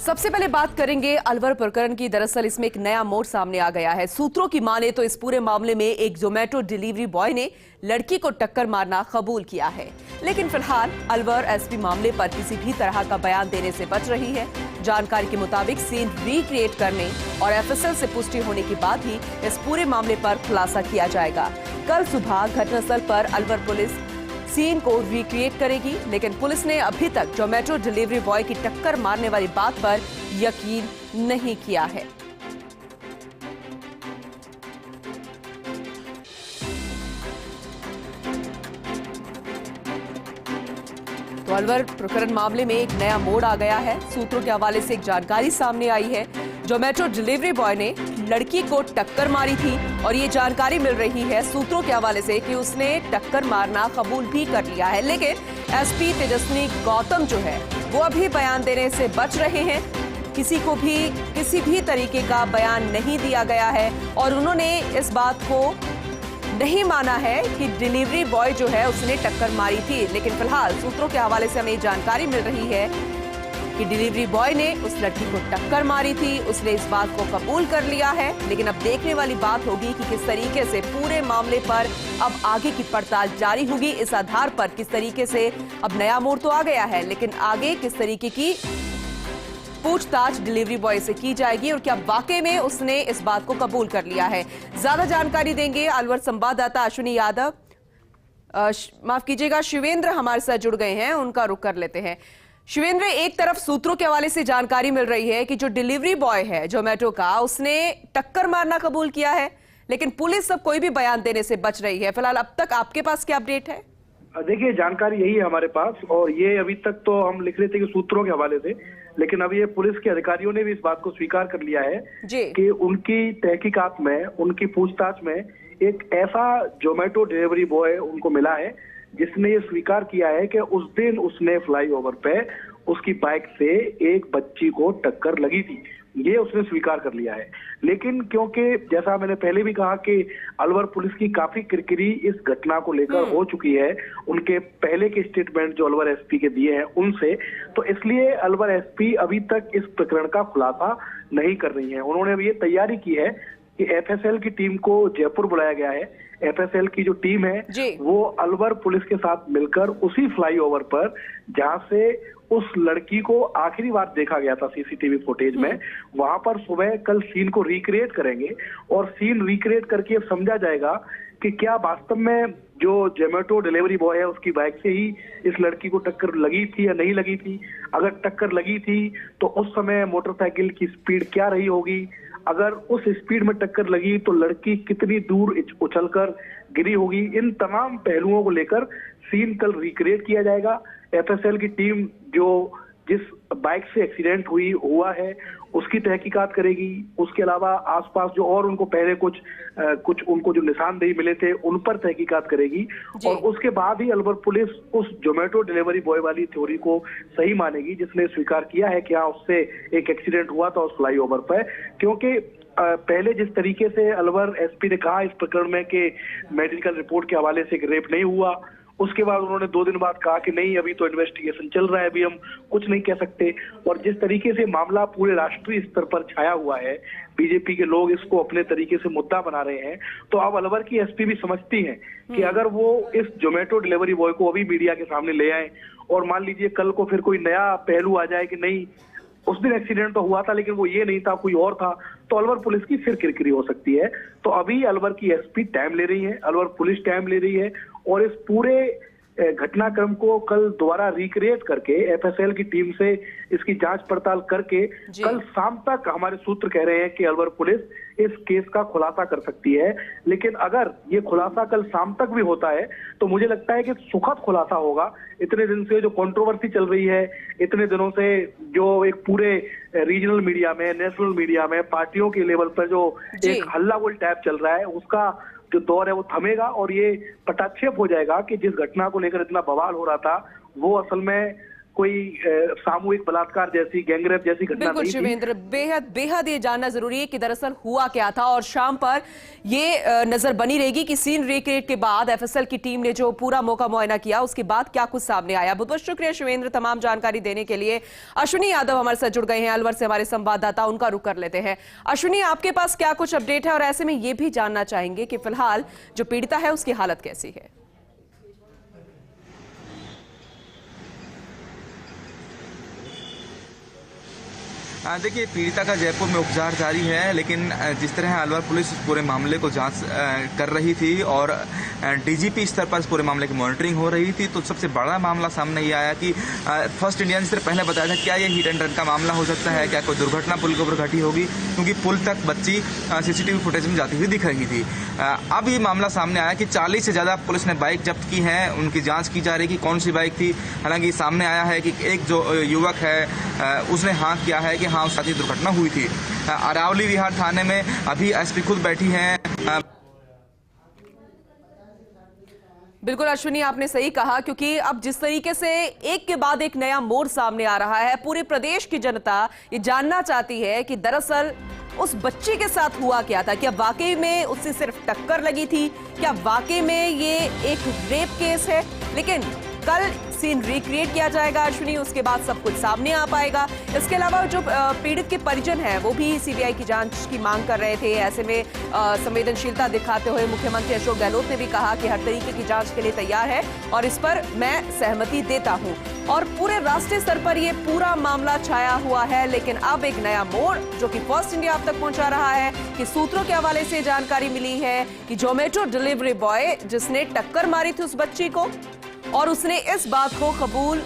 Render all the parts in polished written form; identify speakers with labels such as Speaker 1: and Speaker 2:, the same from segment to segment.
Speaker 1: सबसे पहले बात करेंगे अलवर प्रकरण की। दरअसल इसमें एक नया मोड़ सामने आ गया है। सूत्रों की माने तो इस पूरे मामले में एक जोमेटो डिलीवरी बॉय ने लड़की को टक्कर मारना कबूल किया है, लेकिन फिलहाल अलवर एसपी मामले पर किसी भी तरह का बयान देने से बच रही है। जानकारी के मुताबिक सीन रिक्रिएट करने और एफएसएल से पुष्टि होने के बाद ही इस पूरे मामले पर खुलासा किया जाएगा। कल सुबह घटनास्थल पर अलवर पुलिस सीन को रिक्रिएट करेगी, लेकिन पुलिस ने अभी तक जोमेटो डिलीवरी बॉय की टक्कर मारने वाली बात पर यकीन नहीं किया है। तो अलवर प्रकरण मामले में एक नया मोड़ आ गया है। सूत्रों के हवाले से एक जानकारी सामने आई है। जोमेटो डिलीवरी बॉय ने लड़की को टक्कर मारी थी और ये जानकारी मिल रही है सूत्रों के हवाले से कि उसने टक्कर मारना कबूल भी कर लिया है, लेकिन एसपी तेजस्विनी गौतम जो है वो अभी बयान देने से बच रहे हैं। किसी भी तरीके का बयान नहीं दिया गया है और उन्होंने इस बात को नहीं माना है कि डिलीवरी बॉय जो है उसने टक्कर मारी थी। लेकिन फिलहाल सूत्रों के हवाले से हमें जानकारी मिल रही है कि डिलीवरी बॉय ने उस लड़की को टक्कर मारी थी, उसने इस बात को कबूल कर लिया है। लेकिन अब देखने वाली बात होगी कि किस तरीके से पूरे मामले पर अब आगे की पड़ताल जारी होगी। इस आधार पर किस तरीके से अब नया मोड़ तो आ गया है, लेकिन आगे किस तरीके की पूछताछ डिलीवरी बॉय से की जाएगी और क्या वाकई में उसने इस बात को कबूल कर लिया है। ज्यादा जानकारी देंगे अलवर संवाददाता अश्विनी यादव। माफ कीजिएगा, शिवेंद्र हमारे साथ जुड़ गए हैं, उनका रुख कर लेते हैं। शिवेंद्र, एक तरफ सूत्रों के हवाले से जानकारी मिल रही है कि जो डिलीवरी बॉय है जोमेटो का, उसने टक्कर मारना कबूल किया है, लेकिन पुलिस अब कोई भी बयान देने से बच रही है। फिलहाल अब तक आपके पास क्या अपडेट है?
Speaker 2: देखिए, जानकारी यही है हमारे पास, और ये अभी तक तो हम लिख रहे थे कि सूत्रों के हवाले से, लेकिन अब ये पुलिस के अधिकारियों ने भी इस बात को स्वीकार कर लिया है कि उनकी तहकीकात में, उनकी पूछताछ में एक ऐसा जोमेटो डिलीवरी बॉय उनको मिला है जिसने ये स्वीकार किया है कि उस दिन उसने फ्लाईओवर पे उसकी बाइक से एक बच्ची को टक्कर लगी थी। ये उसने स्वीकार कर लिया है। लेकिन क्योंकि जैसा मैंने पहले भी कहा कि अलवर पुलिस की काफी किरकिरी इस घटना को लेकर हो चुकी है, उनके पहले के स्टेटमेंट जो अलवर एसपी के दिए हैं उनसे, तो इसलिए अलवर एसपी अभी तक इस प्रकरण का खुलासा नहीं कर रही है। उन्होंने अब ये तैयारी की है कि एफएसएल की टीम को जयपुर बुलाया गया है। एफएसएल की जो टीम है वो अलवर पुलिस के साथ मिलकर उसी फ्लाईओवर पर, जहां से उस लड़की को आखिरी बार देखा गया था सीसीटीवी फुटेज में, वहां पर सुबह कल सीन को रिक्रिएट करेंगे और सीन रिक्रिएट करके अब समझा जाएगा कि क्या वास्तव में जो जोमेटो डिलीवरी बॉय है उसकी बाइक से ही इस लड़की को टक्कर लगी थी या नहीं लगी थी। अगर टक्कर लगी थी तो उस समय मोटरसाइकिल की स्पीड क्या रही होगी, अगर उस स्पीड में टक्कर लगी तो लड़की कितनी दूर उछलकर गिरी होगी। इन तमाम पहलुओं को लेकर सीन कल रिक्रिएट किया जाएगा। एफएसएल की टीम जो जिस बाइक से एक्सीडेंट हुआ है उसकी तहकीकात करेगी। उसके अलावा आसपास जो और उनको पहले कुछ उनको जो निशानदेही मिले थे उन पर तहकीकात करेगी, और उसके बाद ही अलवर पुलिस उस जोमेटो डिलीवरी बॉय वाली थ्योरी को सही मानेगी जिसने स्वीकार किया है कि हाँ, उससे एक एक्सीडेंट हुआ था उस फ्लाईओवर पर। क्योंकि पहले जिस तरीके से अलवर एसपी ने कहा इस प्रकरण में कि मेडिकल रिपोर्ट के हवाले से रेप नहीं हुआ, उसके बाद उन्होंने 2 दिन बाद कहा कि नहीं, अभी तो इन्वेस्टिगेशन चल रहा है, अभी हम कुछ नहीं कह सकते। और जिस तरीके से मामला पूरे राष्ट्रीय स्तर पर छाया हुआ है, बीजेपी के लोग इसको अपने तरीके से मुद्दा बना रहे हैं, तो अब अलवर की एसपी भी समझती हैं कि अगर वो इस जोमेटो डिलीवरी बॉय को अभी मीडिया के सामने ले आए और मान लीजिए कल को फिर कोई नया पहलू आ जाए कि नहीं, उस दिन एक्सीडेंट तो हुआ था लेकिन वो ये नहीं था, कोई और था, तो अलवर पुलिस की फिर किरकिरी हो सकती है। तो अभी अलवर की एसपी टाइम ले रही है, अलवर पुलिस टाइम ले रही है, और इस पूरे घटनाक्रम को कल दोबारा रिक्रिएट करके एफएसएल की टीम से इसकी जांच पड़ताल करके कल शाम तक हमारे सूत्र कह रहे हैं कि अलवर पुलिस इस केस का खुलासा कर सकती है। लेकिन अगर ये खुलासा कल शाम तक भी होता है तो मुझे लगता है कि सुखद खुलासा होगा। इतने दिन से जो कंट्रोवर्सी चल रही है, इतने दिनों से जो एक पूरे रीजनल मीडिया में, नेशनल मीडिया में, पार्टियों के लेवल पर जो एक हल्ला बोल टाइप चल रहा है, उसका जो दौर है वो थमेगा और ये पटाक्षेप हो जाएगा कि जिस घटना को लेकर इतना बवाल हो रहा था वो असल में कोई सामूहिक बलात्कार जैसी, गैंगरेप जैसी घटना
Speaker 1: बिल्कुल
Speaker 2: नहीं थी।
Speaker 1: शिवेंद्र, बेहद बेहद ये जानना जरूरी है कि दरअसल हुआ क्या था, और शाम पर ये नजर बनी रहेगी कि सीन रिक्रिएट के बाद एफएसएल की टीम ने जो पूरा मौका मुआयना किया उसके बाद क्या कुछ सामने आया। बहुत बहुत शुक्रिया शिवेंद्र तमाम जानकारी देने के लिए। अश्विनी यादव हमारे साथ जुड़ गए हैं अलवर से, हमारे संवाददाता, उनका रुख कर लेते हैं। अश्विनी, आपके पास क्या कुछ अपडेट है, और ऐसे में ये भी जानना चाहेंगे कि फिलहाल जो पीड़िता है उसकी हालत कैसी है?
Speaker 3: देखिए, पीड़िता का जयपुर में उपचार जारी है, लेकिन जिस तरह अलवर पुलिस इस पूरे मामले को जांच कर रही थी और डीजीपी स्तर पर इस पूरे मामले की मॉनिटरिंग हो रही थी, तो सबसे बड़ा मामला सामने ये आया कि फर्स्ट इंडिया जिस तरह पहले बताया था, क्या ये हिट एंड रन का मामला हो सकता है, क्या कोई दुर्घटना पुल के ऊपर घटी होगी, क्योंकि पुल तक बच्ची सीसीटीवी फुटेज में जाती हुई दिख रही थी। अब ये मामला सामने आया कि 40 से ज़्यादा पुलिस ने बाइक जब्त की हैं, उनकी जाँच की जा रही है कि कौन सी बाइक थी। हालांकि सामने आया है कि एक जो युवक है उसने हाँ किया है कि हाँ उस साथ ही दुर्घटना हुई थी। अरावली विहार थाने में अभी एसपी खुद बैठी हैं।
Speaker 1: बिल्कुल अश्विनी, आपने सही कहा, क्योंकि अब जिस तरीके से एक के बाद एक नया मोड़ सामने आ रहा है, पूरे प्रदेश की जनता ये जानना चाहती है कि दरअसल उस बच्ची के साथ हुआ क्या था। क्या वाकई में उससे सिर्फ टक्कर लगी थी? क्या वाकई में ये एक रेप केस है? लेकिन कल सीन रिक्रिएट किया जाएगा अश्विनी, उसके बाद सब कुछ सामने आ पाएगा। इसके अलावा जो पीड़ित के परिजन हैं वो भी सीबीआई की जांच की मांग कर रहे थे। ऐसे में संवेदनशीलता दिखाते हुए मुख्यमंत्री अशोक गहलोत ने भी कहा कि हर तरीके की जांच के लिए तैयार है और इस पर मैं सहमति देता हूं। और पूरे राष्ट्रीय स्तर पर ये पूरा मामला छाया हुआ है, लेकिन अब एक नया मोड़ जो कि फर्स्ट इंडिया आप तक पहुंचा रहा है कि सूत्रों के हवाले से जानकारी मिली है कि जोमेटो डिलीवरी बॉय जिसने टक्कर मारी थी उस बच्ची को, और उसने इस बात को कबूल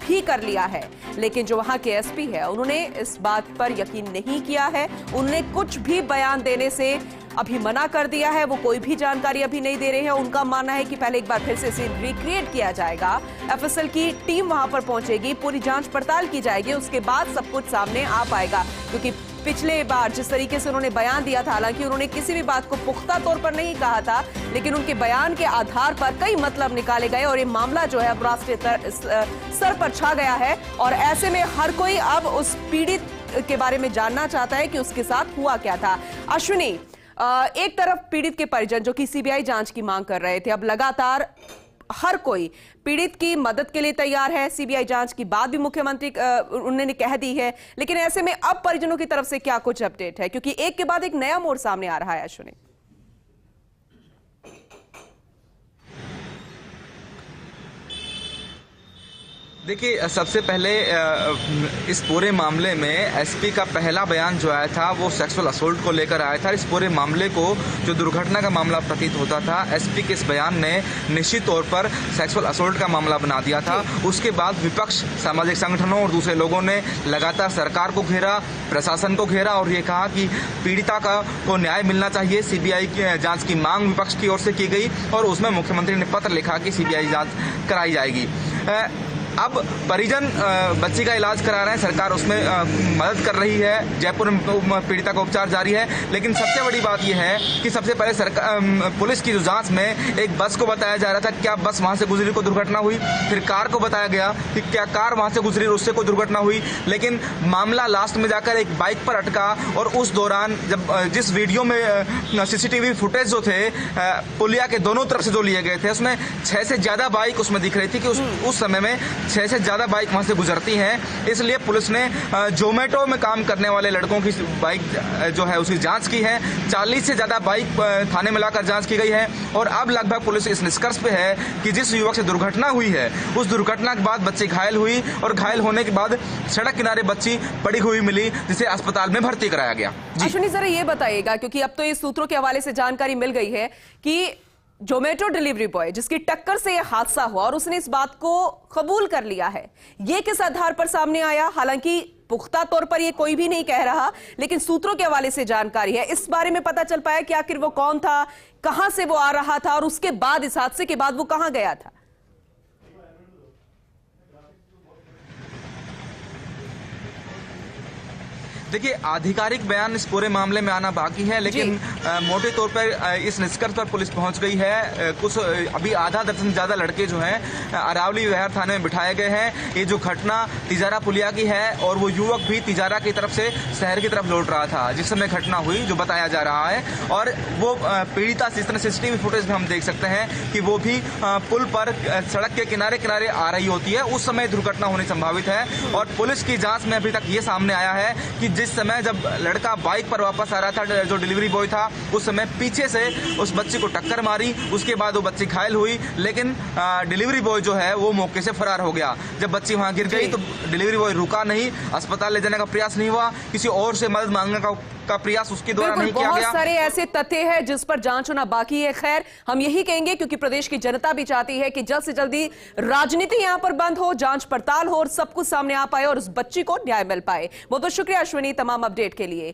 Speaker 1: भी कर लिया है, लेकिन जो वहां के एसपी है उन्होंने इस बात पर यकीन नहीं किया है। उन्होंने कुछ भी बयान देने से अभी मना कर दिया है, वो कोई भी जानकारी अभी नहीं दे रहे हैं। उनका मानना है कि पहले एक बार फिर से इसे रिक्रिएट किया जाएगा, एफएसएल की टीम वहां पर पहुंचेगी, पूरी जांच पड़ताल की जाएगी, उसके बाद सब कुछ सामने आ पाएगा। क्योंकि पिछले बार जिस तरीके से उन्होंने बयान दिया था, हालांकि उन्होंने किसी भी बात को पुख्ता तौर पर नहीं कहा था, लेकिन उनके बयान के आधार पर कई मतलब निकाले गए और ये मामला जो है अब राष्ट्रीय स्तर पर छा गया है। और ऐसे में हर कोई अब उस पीड़ित के बारे में जानना चाहता है कि उसके साथ हुआ क्या था। अश्विनी, एक तरफ पीड़ित के परिजन जो कि सीबीआई जांच की मांग कर रहे थे, अब लगातार हर कोई पीड़ित की मदद के लिए तैयार है। सीबीआई जांच की बात भी मुख्यमंत्री उन्होंने कह दी है, लेकिन ऐसे में अब परिजनों की तरफ से क्या कुछ अपडेट है, क्योंकि एक के बाद एक नया मोड़ सामने आ रहा है अश्विनी?
Speaker 3: देखिए, सबसे पहले इस पूरे मामले में एसपी का पहला बयान जो आया था वो सेक्सुअल असोल्ट को लेकर आया था। इस पूरे मामले को जो दुर्घटना का मामला प्रतीत होता था, एसपी के इस बयान ने निश्चित तौर पर सेक्सुअल असोल्ट का मामला बना दिया था। उसके बाद विपक्ष, सामाजिक संगठनों और दूसरे लोगों ने लगातार सरकार को घेरा, प्रशासन को घेरा और ये कहा कि पीड़िता को न्याय मिलना चाहिए। सीबीआई की जाँच की मांग विपक्ष की ओर से की गई और उसमें मुख्यमंत्री ने पत्र लिखा कि सीबीआई जाँच कराई जाएगी। अब परिजन बच्ची का इलाज करा रहे हैं, सरकार उसमें मदद कर रही है। जयपुर में पीड़िता का उपचार जारी है, लेकिन सबसे बड़ी बात यह है कि सबसे पहले सरकार पुलिस की जो जांच में एक बस को बताया जा रहा था क्या बस वहां से गुजरी को दुर्घटना हुई, फिर कार को बताया गया कि क्या कार वहां से गुजरी उससे कोई दुर्घटना हुई, लेकिन मामला लास्ट में जाकर एक बाइक पर अटका। और उस दौरान जब जिस वीडियो में सीसीटीवी फुटेज जो थे पुलिया के दोनों तरफ से जो लिए गए थे, उसमें 6 से ज्यादा बाइक उसमें दिख रही थी कि उस समय में 6 से ज्यादा बाइक वहां से गुजरती हैं। इसलिए पुलिस ने जोमेटो में काम करने वाले लड़कों की बाइक जो है उसकी जांच की है। 40 से ज्यादा बाइक थाने में लाकर जांच की गई है और अब लगभग पुलिस इस निष्कर्ष पे है कि जिस युवक से दुर्घटना हुई है उस दुर्घटना के बाद बच्ची घायल हुई और घायल होने के बाद सड़क किनारे बच्ची पड़ी हुई मिली, जिसे अस्पताल में भर्ती कराया गया।
Speaker 1: अश्विनी, जरा ये बताइएगा, क्योंकि अब तो ये सूत्रों के हवाले से जानकारी मिल गई है कि जोमेटो डिलीवरी बॉय जिसकी टक्कर से यह हादसा हुआ और उसने इस बात को कबूल कर लिया है, ये किस आधार पर सामने आया? हालांकि पुख्ता तौर पर ये कोई भी नहीं कह रहा, लेकिन सूत्रों के हवाले से जानकारी है। इस बारे में पता चल पाया कि आखिर वो कौन था, कहां से वो आ रहा था और उसके बाद, इस हादसे के बाद वो कहां गया था?
Speaker 3: देखिए, आधिकारिक बयान इस पूरे मामले में आना बाकी है, लेकिन मोटे तौर पर इस निष्कर्ष पर पुलिस पहुंच गई है। कुछ अभी आधा दर्जन से ज्यादा लड़के जो हैं अरावली विहार थाने में बिठाए गए हैं। ये जो घटना तिजारा पुलिया की है और वो युवक भी तिजारा की तरफ से शहर की तरफ लौट रहा था जिस समय घटना हुई, जो बताया जा रहा है। और वो पीड़िता जिस तरह सीसीटीवी फुटेज में हम देख सकते हैं कि वो भी पुल पर सड़क के किनारे किनारे आ रही होती है, उस समय दुर्घटना होनी संभावित है। और पुलिस की जांच में अभी तक ये सामने आया है कि जिस समय जब लड़का बाइक पर वापस आ रहा था, जो डिलीवरी बॉय था, उस समय पीछे से उस बच्ची को टक्कर मारी, उसके बाद वो बच्ची घायल हुई, लेकिन डिलीवरी बॉय जो है वो मौके से फरार हो गया। जब बच्ची वहां गिर गई तो डिलीवरी बॉय रुका नहीं, अस्पताल ले जाने का प्रयास नहीं हुआ, किसी और से मदद मांगने का प्रयास उसके द्वारा नहीं किया गया।
Speaker 1: बहुत सारे ऐसे तथ्य हैं जिस पर जांच होना बाकी है। खैर, हम यही कहेंगे क्योंकि प्रदेश की जनता भी चाहती है कि जल्द से जल्दी राजनीति यहां पर बंद हो, जांच पड़ताल हो और सब कुछ सामने आ पाए और उस बच्ची को न्याय मिल पाए। बहुत बहुत शुक्रिया अश्विनी तमाम अपडेट के लिए।